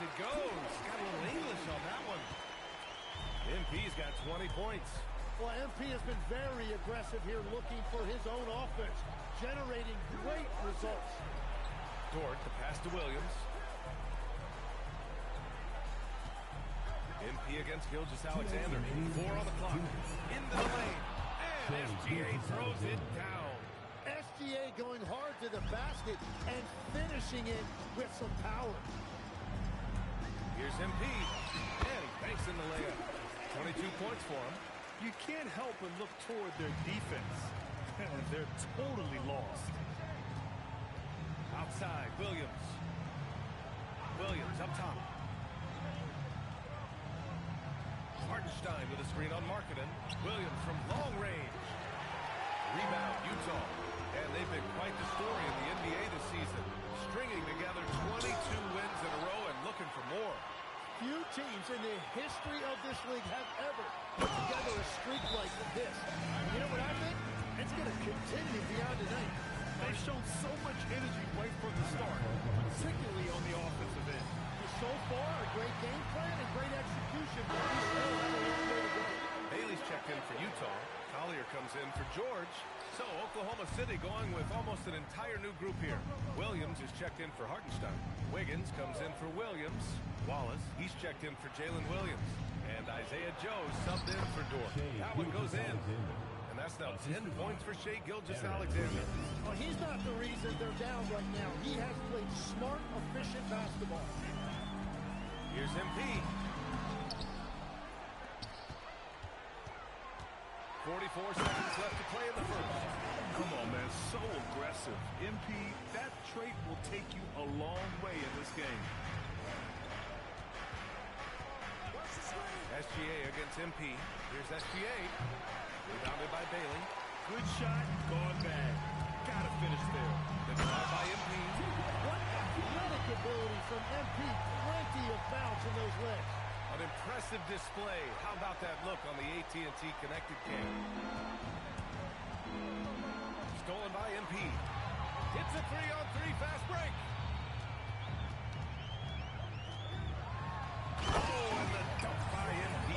it goes. Got a little English on that one. MP's got 20 points. Well, MP has been very aggressive here looking for his own offense, generating great results. Dort, the pass to Williams. MP against Gilgeous-Alexander. 4 on the clock. Into the lane. And SGA throws it down. SGA going hard to the basket and finishing it with some power. Here's MP. And he banks in the layup. 22 points for him. You can't help but look toward their defense. They're totally lost. Outside, Williams. Williams up top. Hartenstein with a screen on Markkanen. Williams from long range. Rebound, Utah. And they've been quite the story in the NBA this season. Stringing together 22 wins in a row and looking for more. Few teams in the history of this league have ever put together a streak like this. You know what I think? It's going to continue beyond tonight. They've shown so much energy right from the start, particularly on the offensive end. So far, a great game plan and great execution, but we still have a long way to go. Bailey's checked in for Utah. Collier comes in for George. So Oklahoma City going with almost an entire new group here. Williams is checked in for Hartenstein. Wiggins comes in for Williams. Wallace, he's checked in for Jalen Williams. And Isaiah Joe subbed in for Dort. That one goes in. And that's now 10 points for Shai Gilgeous-Alexander. Well, he's not the reason they're down right now. He has played smart, efficient basketball. Here's MP. 44 seconds left to play in the first. Come on, man. So aggressive. MP, that trait will take you a long way in this game. SGA against MP. Here's SGA. Rebounded by Bailey. Good shot, gone bad. Gotta finish there. The drive by MP. What athletic ability from MP. Plenty of bounce in those legs. An impressive display. How about that look on the AT&T connected cam? Stolen by MP. Hits a 3-on-3 fast break. Oh, and the dunk by MP.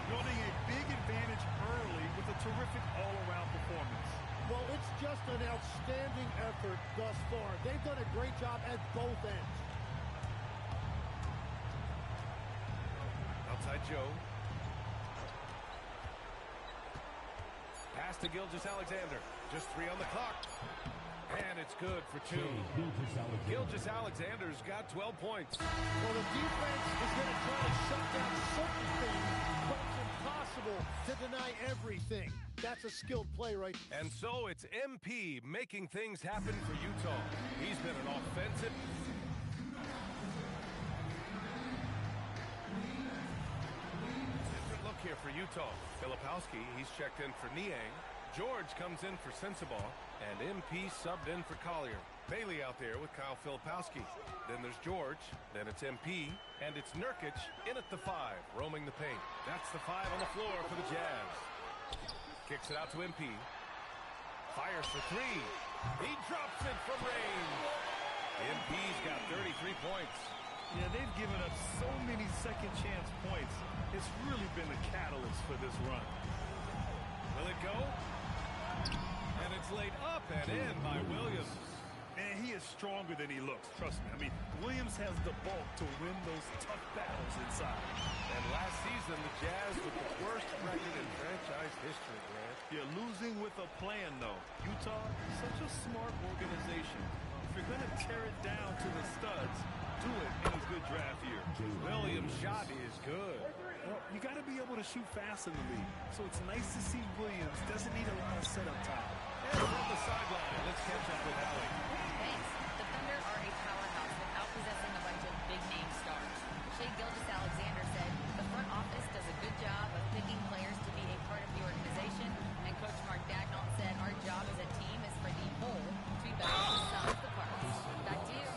Building a big advantage early with a terrific all-around performance. Well, it's just an outstanding effort thus far. They've done a great job at both ends. Outside Joe. Pass to Gilgeous-Alexander. Just 3 on the clock. And it's good for 2. Gilgeous-Alexander's got 12 points. Well, the defense is going to try to shut down certain things, but it's impossible to deny everything. That's a skilled play, right? And so it's MP making things happen for Utah. He's been an offensive... Different look here for Utah. Filipowski, he's checked in for Niang. George comes in for Sensabaugh, and MP subbed in for Collier. Bailey out there with Kyle Filipowski. Then there's George, then it's MP, and it's Nurkic in at the 5, roaming the paint. That's the 5 on the floor for the Jazz. Kicks it out to MP. Fires for 3. He drops it from range. MP's got 33 points. Yeah, they've given up so many second chance points. It's really been the catalyst for this run. Will it go? And it's laid up and in by Williams. And he is stronger than he looks, trust me. I mean, Williams has the bulk to win those tough battles inside. And last season, the Jazz with the worst record in franchise history, Grant. You're losing with a plan, though. Utah, such a smart organization. If you're going to tear it down to the studs, do it in a good draft year. Williams' shot is good. Well, you got to be able to shoot fast in the league. So it's nice to see Williams doesn't need a lot of setup time. And from the sideline, let's catch up with Allie. Thanks. The Thunder are a powerhouse without possessing a bunch of big-name stars. Shai Gilgeous-Alexander said the front office does a good job of picking players to be a part of the organization, and Coach Mark Daigneault said our job as a team is for the whole to be better than the sum of the parts. Back to you.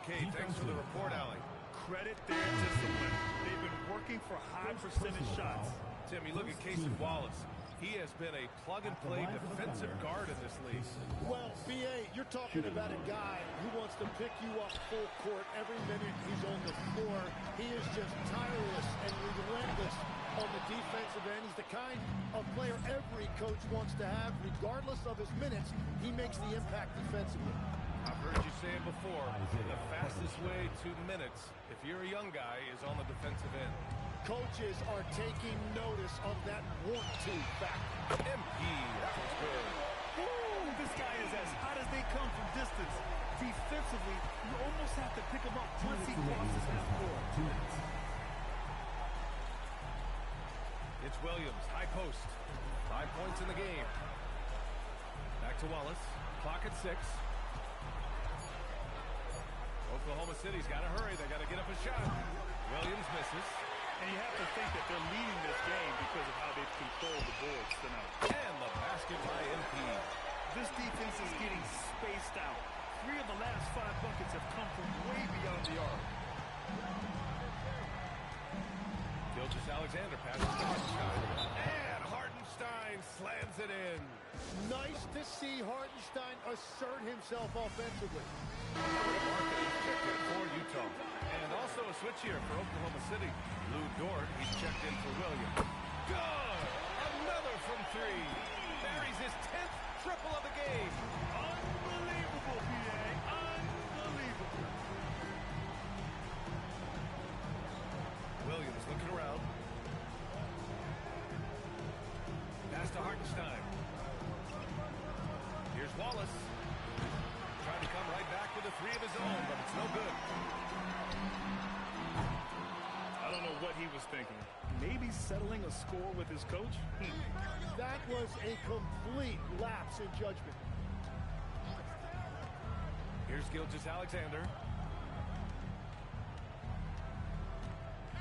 Okay, thanks for the report, Allie. Credit their discipline. They've been working for high percentage shots. Tim, you look at Casey Wallace. He has been a plug-and-play defensive guard in this league. Well, B.A., you're talking about a guy who wants to pick you up full court every minute he's on the floor. just tireless and relentless on the defensive end. He's the kind of player every coach wants to have. Regardless of his minutes, he makes the impact defensively. I've heard you say it before. The fastest way to minutes, if you're a young guy, is on the defensive end. Coaches are taking notice of that want-to factor. MP, that was good. Woo, this guy is as hot as they come from distance. Defensively, you almost have to pick him up once he crosses that floor. It's Williams, high post. 5 points in the game. Back to Wallace. Clock at 6. Oklahoma City's got to hurry. They got to get up a shot. Williams misses. And you have to think that they're leading this game because of how they've controlled the boards tonight. And the basket by MP. This defense is getting spaced out. 3 of the last 5 buckets have come from way beyond the arc. Gilgeous-Alexander passes to Hartenstein. And Hartenstein slams it in. Nice to see Hartenstein assert himself offensively. Markkanen checked in for Utah. And also a switch here for Oklahoma City. Lou Dort, he's checked in for Williams. Good! Another from 3. Buries his 10th triple of the game. Unbelievable, PA. Unbelievable. Williams looking around. Pass to Hartenstein. Here's Wallace. Trying to come right back with a 3 of his own, but it's no good. I don't know what he was thinking. Maybe settling a score with his coach? That was a complete lapse in judgment. Here's Gilgeous-Alexander.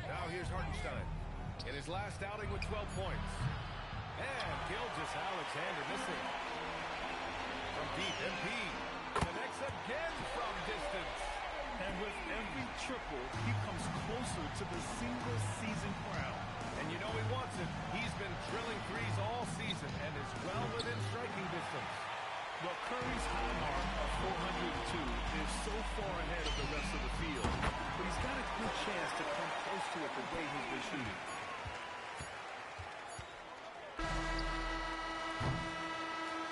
Now here's Hartenstein. In his last outing with 12 points. And Gilgeous-Alexander missing. From deep, MP connects again from distance. And with every triple, he comes closer to the single-season crown. And you know he wants it. He's been drilling threes all season and is well within striking distance. Well, Curry's high mark of 402 is so far ahead of the rest of the field, but he's got a good chance to come close to it the way he's been shooting.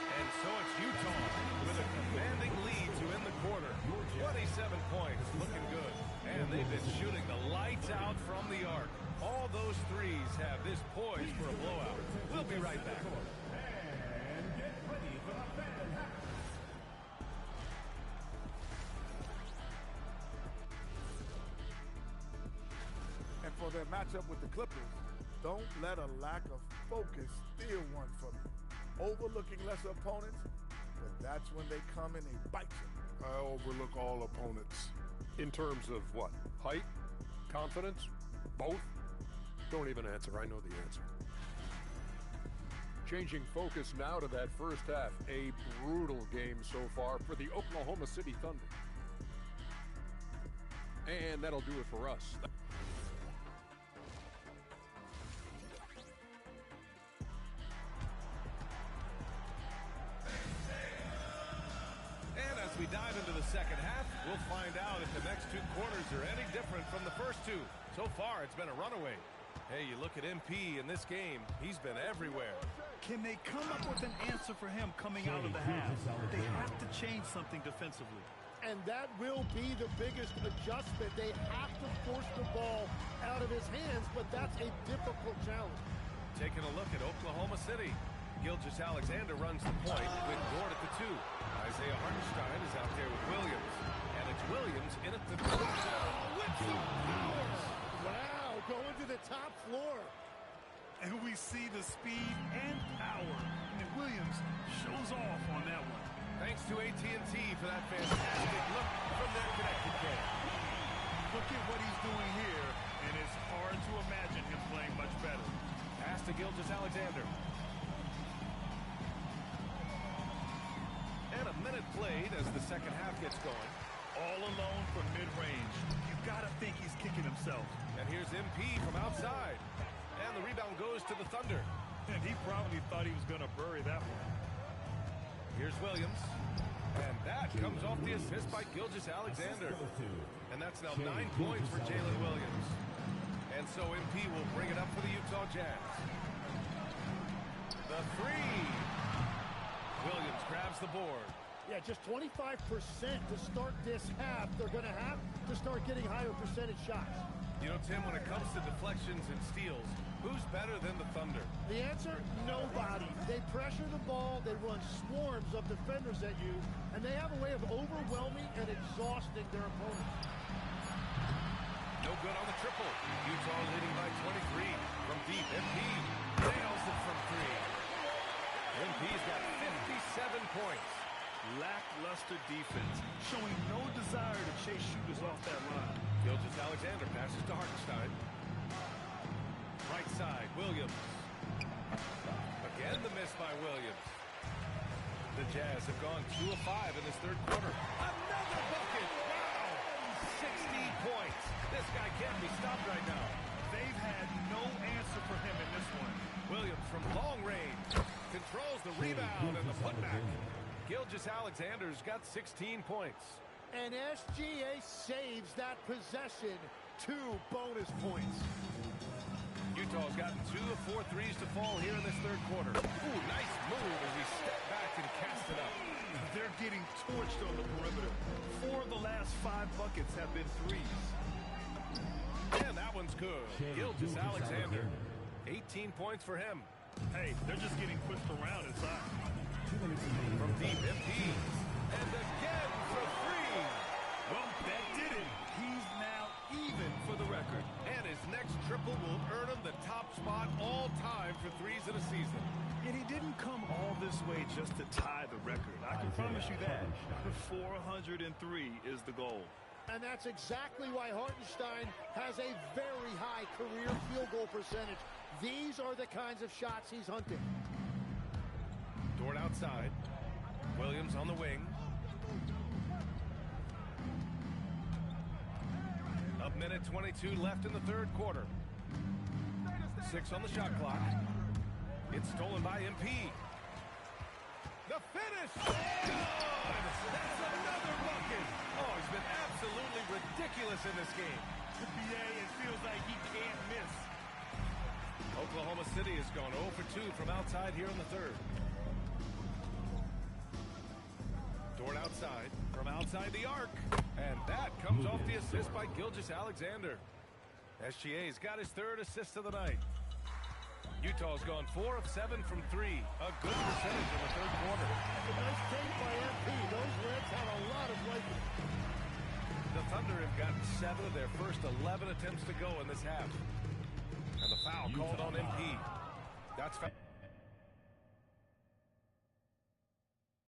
And so it's Utah with a commanding lead to end the quarter. 27 points, looking good. And they've been shooting the lights out from the arc. All those threes have this poised for a blowout. We'll be right back. And for their matchup with the Clippers, don't let a lack of focus steal one from you. Overlooking lesser opponents, but that's when they come and they bite you. I overlook all opponents. In terms of what? Height? Confidence? Both? Don't even answer. I know the answer. Changing focus now to that first half. A brutal game so far for the Oklahoma City Thunder. And that'll do it for us. We dive into the second half. We'll find out if the next 2 quarters are any different from the first 2. So far, it's been a runaway. Hey, you look at MP in this game. He's been everywhere. Can they come up with an answer for him coming out of the half? They have to change something defensively. And that will be the biggest adjustment. They have to force the ball out of his hands, but that's a difficult challenge. Taking a look at Oklahoma City. Gilgeous-Alexander runs the point with Dort at the 2. Isaiah Hartenstein is out there with Williams. And it's Williams in at the 3. With some power. Wow, going to the top floor. And we see the speed and power. And Williams shows off on that one. Thanks to AT&T for that fantastic look from their connected game. Look at what he's doing here, and it's hard to imagine him playing much better. Pass to Gilgeous-Alexander. And a minute played as the second half gets going. All alone from mid-range. You've got to think he's kicking himself. And here's MP from outside. And the rebound goes to the Thunder. And he probably thought he was going to bury that one. Here's Williams. And that comes off the assist by Gilgeous-Alexander. And that's now 9 points for Jalen Williams. And so MP will bring it up for the Utah Jazz. The three. Williams grabs the board. Yeah, just 25% to start this half. They're going to have to start getting higher percentage shots. You know, Tim, when it comes to deflections and steals, who's better than the Thunder? The answer, nobody. They pressure the ball, they run swarms of defenders at you, and they have a way of overwhelming and exhausting their opponents. No good on the triple. Utah leading by 23 from deep. MP nails it from three. MP's got 57 points. Lackluster defense, showing no desire to chase shooters off that line. Gilgeous-Alexander passes to Hartenstein. Right side, Williams. Again the miss by Williams. The Jazz have gone 2 of 5 in this third quarter. Another bucket! Wow! 60 points. This guy can't be stopped right now. They've had no answer for him in this one. Williams from long range controls the rebound and the putback. Gilgeous-Alexander's got 16 points. And SGA saves that possession. 2 bonus points. Utah's gotten 2 of 4 threes to fall here in this third quarter. Ooh, nice move as he stepped back and cast it up. They're getting torched on the perimeter. 4 of the last 5 buckets have been threes. And that one's good. Gilgeous-Alexander. 18 points for him. Hey, they're just getting pushed around inside. From deep, MP. And again for three. Well, that did it. He's now even for the record. And his next triple will earn him the top spot all time for threes in a season. And he didn't come all this way just to tie the record. I can promise you that. 403 is the goal. And that's exactly why Hartenstein has a very high career field goal percentage. These are the kinds of shots he's hunting. Dort outside. Williams on the wing. A minute 22 left in the third quarter. 6 on the shot clock. It's stolen by MP. The finish! Good! That's another bucket! Oh, he's been absolutely ridiculous in this game. BA, it feels like he can't miss. Oklahoma City has gone 0 for 2 from outside here in the third. Dort outside, from outside the arc. And that comes off the assist by Gilgeous-Alexander. SGA's got his 3rd assist of the night. Utah's gone 4 of 7 from 3. A good percentage in the third quarter. A nice take by MP. Those Reds have a lot of life. The Thunder have gotten 7 of their first 11 attempts to go in this half. And the foul called on MP. That's